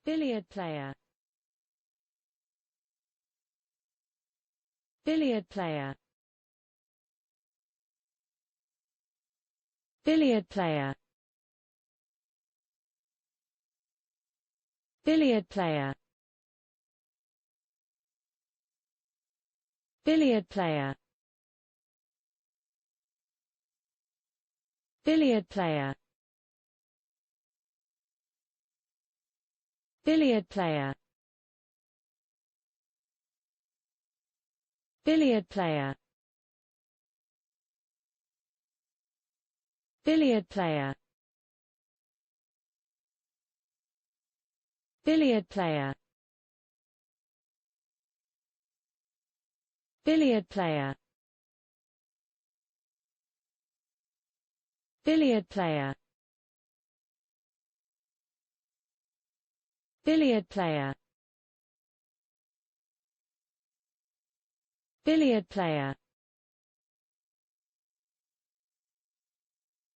billiard player, billiard player, billiard player, billiard player, billiard player, billiard player, billiard player, billiard player, billiard player, billiard player, billiard player, billiard player, billiard player, billiard player,